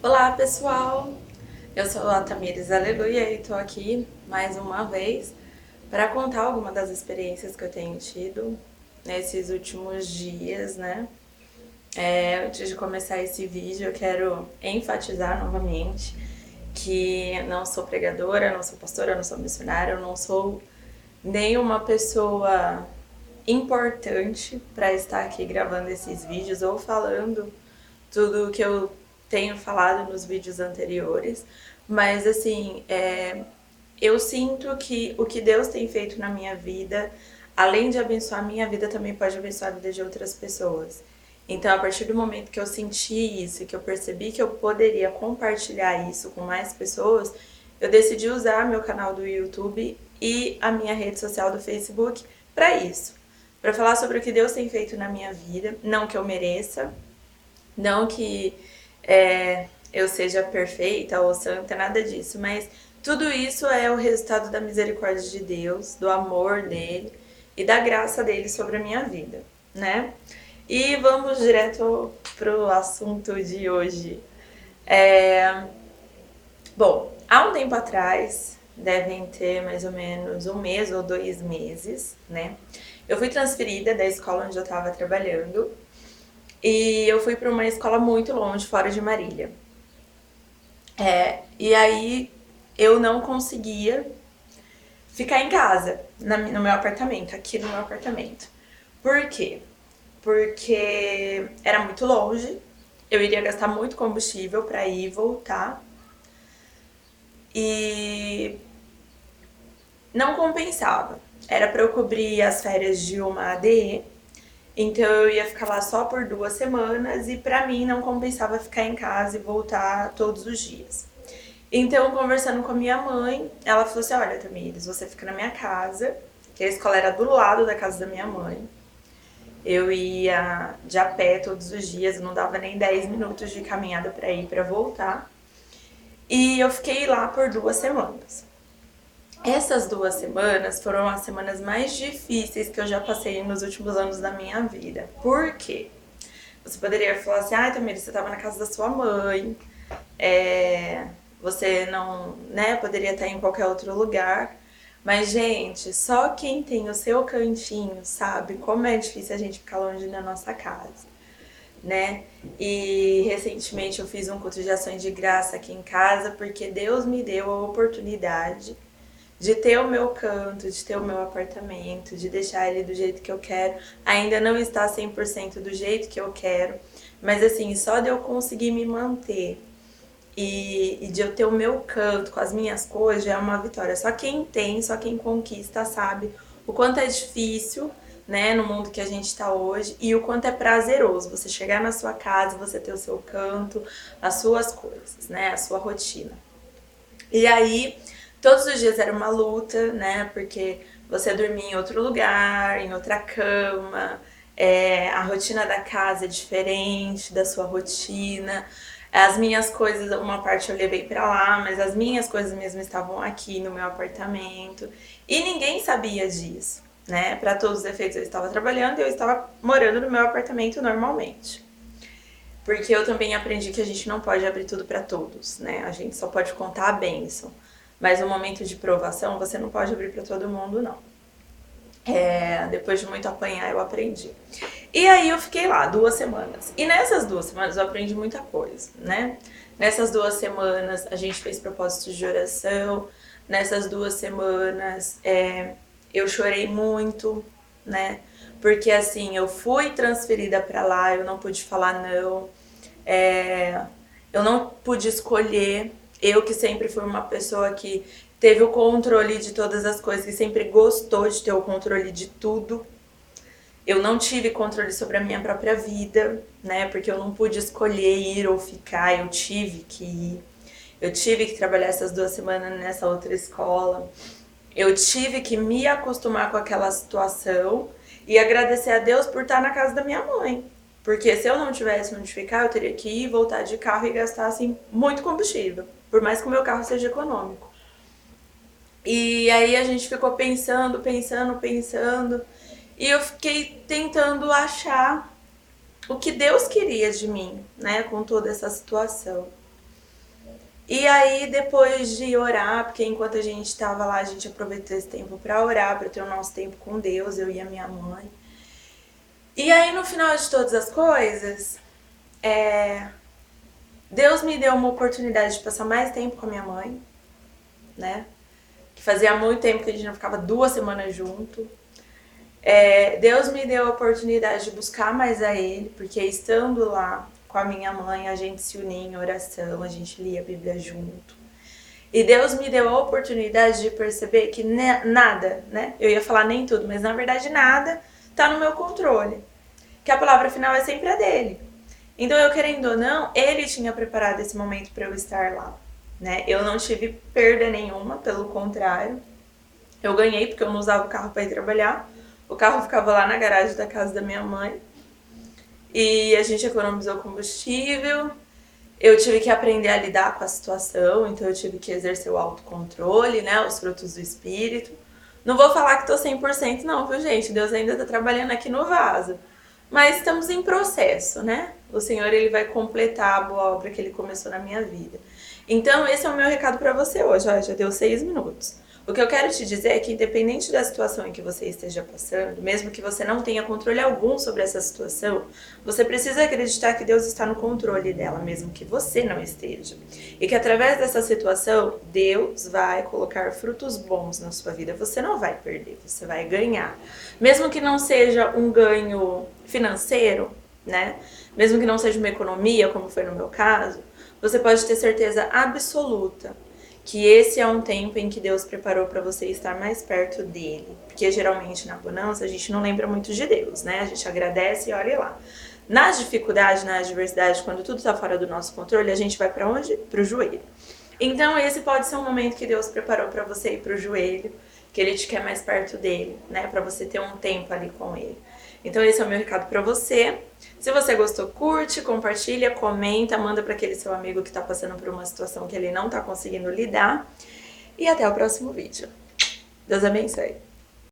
Olá pessoal, eu sou a Tamires Aleluia e tô aqui mais uma vez para contar alguma das experiências que eu tenho tido nesses últimos dias, né? Antes de começar esse vídeo, eu quero enfatizar novamente que não sou pregadora, não sou pastora, não sou missionária, eu não sou nenhuma pessoa importante para estar aqui gravando esses vídeos ou falando tudo o que eu tenho falado nos vídeos anteriores, mas assim, eu sinto que o que Deus tem feito na minha vida, além de abençoar a minha vida, também pode abençoar a vida de outras pessoas. Então, a partir do momento que eu senti isso, que eu percebi que eu poderia compartilhar isso com mais pessoas, eu decidi usar meu canal do YouTube e a minha rede social do Facebook para isso, para falar sobre o que Deus tem feito na minha vida, não que eu mereça, não que eu seja perfeita ou santa, nada disso, mas tudo isso é o resultado da misericórdia de Deus, do amor dele e da graça dele sobre a minha vida, né? E vamos direto pro assunto de hoje. Bom, há um tempo atrás, devem ter mais ou menos 1 mês ou 2 meses, né? Eu fui transferida da escola onde eu estava trabalhando e eu fui para uma escola muito longe, fora de Marília. E aí eu não conseguia ficar em casa, no meu apartamento, aqui no meu apartamento. Por quê? Porque era muito longe, eu iria gastar muito combustível para ir e voltar. E não compensava. Era para eu cobrir as férias de uma ADE, então eu ia ficar lá só por 2 semanas e para mim não compensava ficar em casa e voltar todos os dias. Então, conversando com a minha mãe, ela falou assim: olha, Tamires, você fica na minha casa, que a escola era do lado da casa da minha mãe. Eu ia de a pé todos os dias, não dava nem 10 minutos de caminhada para ir para voltar. E eu fiquei lá por 2 semanas. Essas 2 semanas foram as semanas mais difíceis que eu já passei nos últimos anos da minha vida. Por quê? Você poderia falar assim: ai, Tamires, você estava na casa da sua mãe, você não, né, poderia estar em qualquer outro lugar. Mas, gente, só quem tem o seu cantinho sabe como é difícil a gente ficar longe da nossa casa, né? E recentemente eu fiz um culto de ações de graça aqui em casa porque Deus me deu a oportunidade de ter o meu canto, de ter o meu apartamento, de deixar ele do jeito que eu quero. Ainda não está 100% do jeito que eu quero, mas assim, só de eu conseguir me manter e de eu ter o meu canto com as minhas coisas já é uma vitória. Só quem tem, só quem conquista sabe o quanto é difícil, né, no mundo que a gente está hoje, e o quanto é prazeroso você chegar na sua casa, você ter o seu canto, as suas coisas, né, a sua rotina. E aí, todos os dias era uma luta, né, porque você dormia em outro lugar, em outra cama, a rotina da casa é diferente da sua rotina. As minhas coisas, uma parte eu levei pra lá, mas as minhas coisas mesmo estavam aqui no meu apartamento. E ninguém sabia disso, né? Pra todos os efeitos eu estava trabalhando e eu estava morando no meu apartamento normalmente. Porque eu também aprendi que a gente não pode abrir tudo pra todos, né? A gente só pode contar a bênção. Mas no momento de provação, você não pode abrir pra todo mundo, não. Depois de muito apanhar, eu aprendi. E aí eu fiquei lá 2 semanas. E nessas 2 semanas eu aprendi muita coisa, né? Nessas 2 semanas a gente fez propósitos de oração. Nessas 2 semanas eu chorei muito, né? Porque assim, eu fui transferida pra lá, eu não pude falar não. Eu não pude escolher. Eu que sempre fui uma pessoa que teve o controle de todas as coisas, que sempre gostou de ter o controle de tudo. Eu não tive controle sobre a minha própria vida, né? Porque eu não pude escolher ir ou ficar, eu tive que ir. Eu tive que trabalhar essas 2 semanas nessa outra escola. Eu tive que me acostumar com aquela situação e agradecer a Deus por estar na casa da minha mãe. Porque se eu não tivesse onde ficar, eu teria que ir, voltar de carro e gastar assim muito combustível. Por mais que o meu carro seja econômico. E aí a gente ficou pensando, pensando. E eu fiquei tentando achar o que Deus queria de mim, né, com toda essa situação. E aí, depois de orar, porque enquanto a gente estava lá, a gente aproveitou esse tempo para orar, para ter o nosso tempo com Deus, eu e a minha mãe. E aí, no final de todas as coisas, Deus me deu uma oportunidade de passar mais tempo com a minha mãe, né? Que fazia muito tempo que a gente não ficava 2 semanas junto. Deus me deu a oportunidade de buscar mais a Ele, porque estando lá com a minha mãe, a gente se unia em oração, a gente lia a Bíblia junto. E Deus me deu a oportunidade de perceber que nada, né? Eu ia falar nem tudo, mas na verdade nada tá no meu controle. Que a palavra final é sempre a dele. Então, eu querendo ou não, ele tinha preparado esse momento para eu estar lá, né? Eu não tive perda nenhuma, pelo contrário. Eu ganhei porque eu não usava o carro para ir trabalhar. O carro ficava lá na garagem da casa da minha mãe. E a gente economizou combustível. Eu tive que aprender a lidar com a situação, então eu tive que exercer o autocontrole, né? Os frutos do espírito. Não vou falar que tô 100% não, viu, gente? Deus ainda tá trabalhando aqui no vaso. Mas estamos em processo, né? O Senhor, ele vai completar a boa obra que ele começou na minha vida. Então, esse é o meu recado para você hoje. Ó, já deu 6 minutos. O que eu quero te dizer é que, independente da situação em que você esteja passando, mesmo que você não tenha controle algum sobre essa situação, você precisa acreditar que Deus está no controle dela, mesmo que você não esteja. E que através dessa situação, Deus vai colocar frutos bons na sua vida. Você não vai perder, você vai ganhar. Mesmo que não seja um ganho financeiro, né? Mesmo que não seja uma economia, como foi no meu caso, você pode ter certeza absoluta que esse é um tempo em que Deus preparou para você estar mais perto dele. Porque geralmente na bonança a gente não lembra muito de Deus, né? A gente agradece e olha lá. Nas dificuldades, na adversidade, quando tudo está fora do nosso controle, a gente vai para onde? Para o joelho. Então esse pode ser um momento que Deus preparou para você ir para o joelho, que ele te quer mais perto dele, né? Para você ter um tempo ali com ele. Então esse é o meu recado para você. Se você gostou, curte, compartilha, comenta, manda para aquele seu amigo que está passando por uma situação que ele não está conseguindo lidar. E até o próximo vídeo. Deus abençoe.